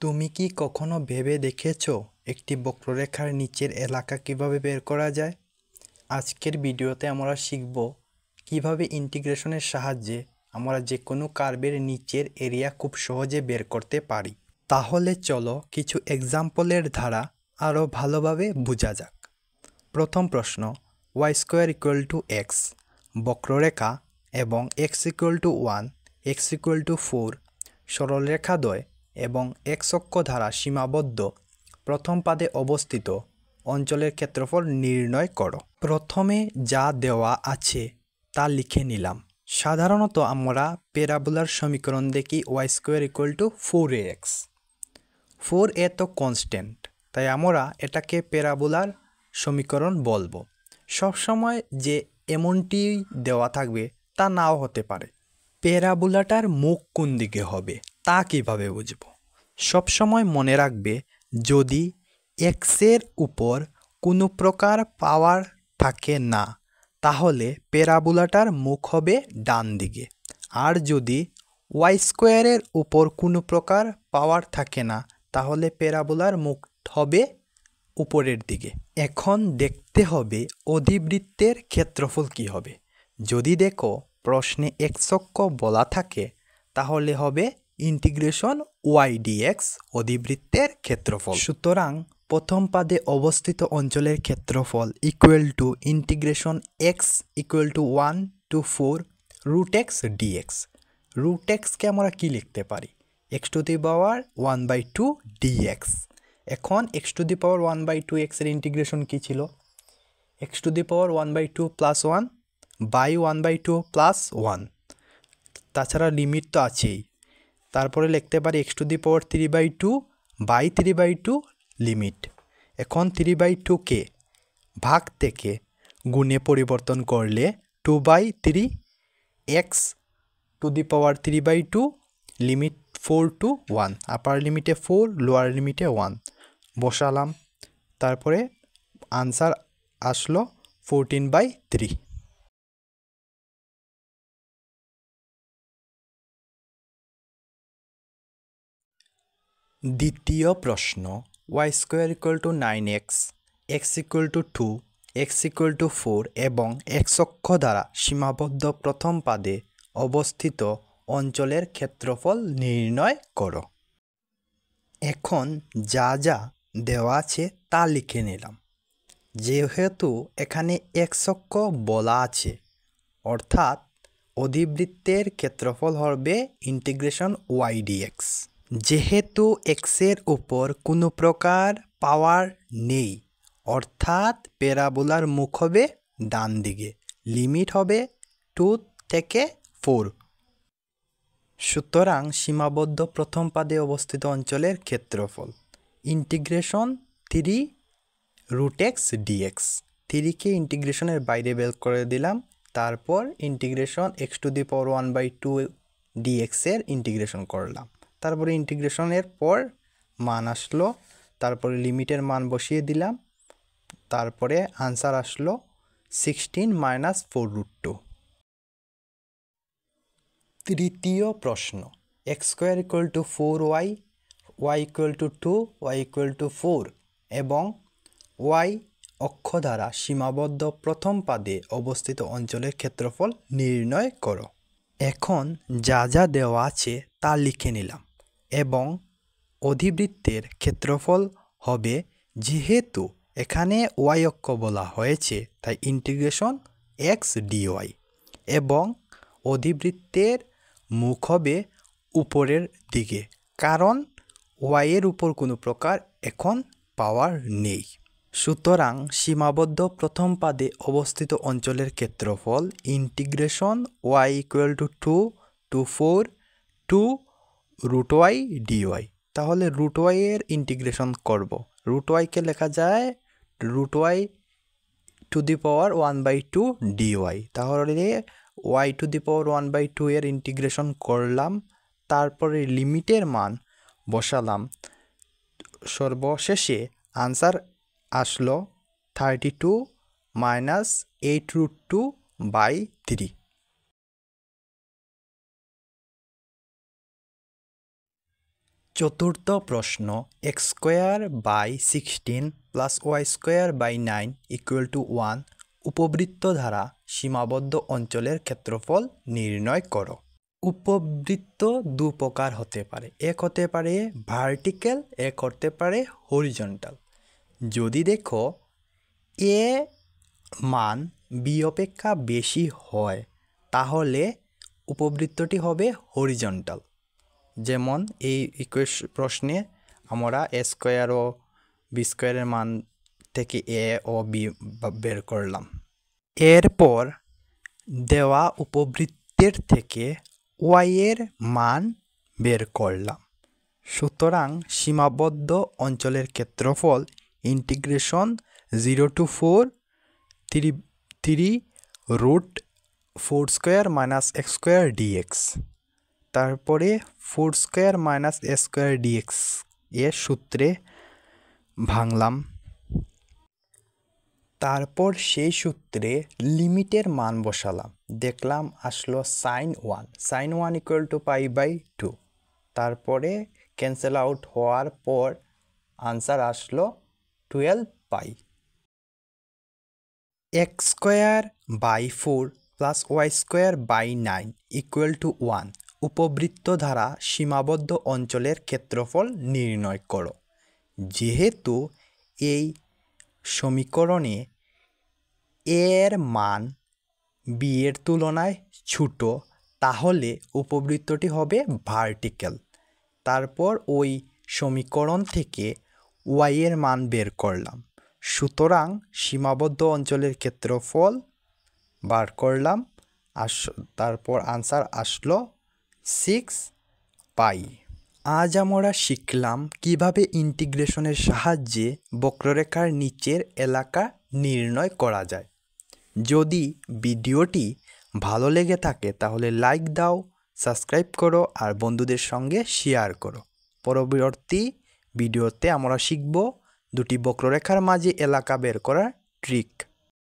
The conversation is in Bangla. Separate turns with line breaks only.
তুমি কি কখনো ভেবে দেখেছো একটি বক্ররেখার নিচের এলাকা কিভাবে বের করা যায়? আজকের ভিডিওতে আমরা শিখব কিভাবে ইন্টিগ্রেশনের সাহায্যে আমরা যে কোনো কার্ভের নিচের এরিয়া খুব সহজে বের করতে পারি। তাহলে চলো কিছু এক্সাম্পলের দ্বারা আরও ভালোভাবে বোঝা যাক। প্রথম প্রশ্ন, y² = x, বক্ররেখা এবং x=1, x=4, সরলরেখাদ্বয় এবং x অক্ষ দ্বারা সীমাবদ্ধ প্রথম পাদে অবস্থিত অঞ্চলের ক্ষেত্রফল নির্ণয় করো। প্রথমে যা দেওয়া আছে তা লিখে নিলাম। সাধারণত আমরা প্যারাবোলার সমীকরণ দেখি y² = 4ax। 4a তো কনস্ট্যান্ট, তাই আমরা এটাকে প্যারাবোলার সমীকরণ বলবো। সবসময় যে এমনটি দেওয়া থাকবে তা নাও হতে পারে। প্যারাবোলাটার মুখ কোন দিকে হবে তা কিভাবে বুঝব? সবসময় মনে রাখবে, যদি এক্সের উপর কোনো প্রকার পাওয়ার থাকে না তাহলে প্যারাবোলাটার মুখ হবে ডান দিকে, আর যদি y² উপর কোনো প্রকার পাওয়ার থাকে না তাহলে প্যারাবোলার মুখ হবে উপরের দিকে। এখন দেখতে হবে অধিবৃত্তের ক্ষেত্রফল কী হবে। যদি দেখো প্রশ্নে x অক্ষ বলা থাকে তাহলে হবে ইন্টিগ্রেশন y dx অধিবৃত্তের ক্ষেত্রফল। সুতরাং প্রথম পাদে অবস্থিত অঞ্চলের ক্ষেত্রফল integration x = 1 to 4 √x dx। √xকে আমরা কি লিখতে পারি? x⁴ dx। এখন x⁴ এর ইন্টিগ্রেশন কি ছিল? x⁴ + 1 বাই 1/2 + 1, তাছাড়া লিমিট তো আছেই। তারপরে লিখতে পারি x⁴ বাই 3/2 লিমিট। এখন 3/2কে ভাগ থেকে গুণে পরিবর্তন করলে 2/3 x⁴ লিমিট 4 to 1, আপার লিমিটে 4, লোয়ার লিমিটে 1 বসালাম। তারপরে আনসার আসলো 14/3। দ্বিতীয় প্রশ্ন, y² = 9x, x=2, x=4 এবং x অক্ষ দ্বারা সীমাবদ্ধ প্রথম পাদে অবস্থিত অঞ্চলের ক্ষেত্রফল নির্ণয় করো। এখন যা যা দেওয়া আছে তা লিখে নিলাম। যেহেতু এখানে x অক্ষ বলা আছে, অর্থাৎ অধিবৃত্তের ক্ষেত্রফল হবে ইন্টিগ্রেশন y dx। যেহেতু এক্সের উপর কোনো প্রকার পাওয়ার নেই, অর্থাৎ প্যারাবোলার মুখ হবে ডান দিকে, লিমিট হবে 2 থেকে 4। সুতরাং সীমাবদ্ধ প্রথম পাদে অবস্থিত অঞ্চলের ক্ষেত্রফল ইন্টিগ্রেশন 3 √x dx। 3কে ইন্টিগ্রেশনের বাইরে বের করে দিলাম, তারপর ইন্টিগ্রেশন x⁴ 1/2 dx এর ইন্টিগ্রেশন করলাম। তারপরে ইন্টিগ্রেশনের পর মান আসলো, তারপরে লিমিটের মান বসিয়ে দিলাম, তারপরে আনসার আসলো 16 - 4√2। তৃতীয় প্রশ্ন, x² = 4y, y=2, y=4 এবং y অক্ষ দ্বারা সীমাবদ্ধ প্রথম পাদে অবস্থিত অঞ্চলের ক্ষেত্রফল নির্ণয় করো। এখন যা যা দেওয়া আছে তা লিখে নিলাম এবং অধিবৃত্তের ক্ষেত্রফল হবে, যেহেতু এখানে y অক্ষ বলা হয়েছে তাই ইন্টিগ্রেশন x dy এবং অধিবৃত্তের মুখ হবে উপরের দিকে, কারণ y এর উপর কোনো প্রকার এখন পাওয়ার নেই। সুতরাং সীমাবদ্ধ প্রথম পাদে অবস্থিত অঞ্চলের ক্ষেত্রফল integration y = 2 to 4 2 √y dy। তাহলে √y এর ইন্টিগ্রেশন করব। √y-কে লেখা যায় y⁴ 1/2 dy। তাহলে y⁴ 1/2 এর ইন্টিগ্রেশন করলাম, তারপরে লিমিটের মান বসালাম, সর্বশেষে আনসার আসলো 32 - 8√2/3। চতুর্থ প্রশ্ন X square by 16 plus Y square by 9 equal to 1 উপবৃত্ত দ্বারা সীমাবদ্ধ অঞ্চলের ক্ষেত্রফল নির্ণয় করো। উপবৃত্ত দু প্রকার হতে পারে, এক হতে পারে ভার্টিক্যাল, এক হতে পারে হরিজন্টাল। যদি দেখো এ মান বি অপেক্ষা বেশি হয় তাহলে উপবৃত্তটি হবে হরিজন্টাল। যেমন এই প্রশ্নে আমরা এ স্কোয়ার ও বি স্কোয়ারের মান থেকে এ ও বি বের করলাম। এরপর দেওয়া উপবৃত্তের থেকে ওয়াই এর মান বের করলাম। সুতরাং সীমাবদ্ধ অঞ্চলের ক্ষেত্রফল integration 0 to 4 3 root 4 square minus X square DX. তারপরে 4 square minus A square DX এর সূত্রে ভাঙলাম। তারপর সেই সূত্রে লিমিটের মান বসালাম, দেখলাম আসলো sin 1 equal to pi by 2। তারপরে ক্যান্সেল আউট হওয়ার পর আনসার আসলো 12 pi. X square by 4 plus Y square by 9 equal to 1 উপবৃত্ত দ্বারা সীমাবদ্ধ অঞ্চলের ক্ষেত্রফল নির্ণয় করো। যেহেতু এই সমীকরণে এর মান বি এর তুলনায় ছোট তাহলে উপবৃত্তটি হবে ভার্টিক্যাল। তারপর ওই সমীকরণ থেকে ওয়াই এর মান বের করলাম। সুতরাং সীমাবদ্ধ অঞ্চলের ক্ষেত্রফল বার করলাম, তারপর আনসার আসলো 6 পাই। আজ আমরা শিখলাম কিভাবে ইন্টিগ্রেশনের সাহায্যে বক্ররেখার নিচের এলাকা নির্ণয় করা যায়। যদি ভিডিওটি ভালো লেগে থাকে তাহলে লাইক দাও, সাবস্ক্রাইব করো আর বন্ধুদের সঙ্গে শেয়ার করো। পরবর্তী ভিডিওতে আমরা শিখব দুটি বক্ররেখার মাঝে এলাকা বের করার ট্রিক।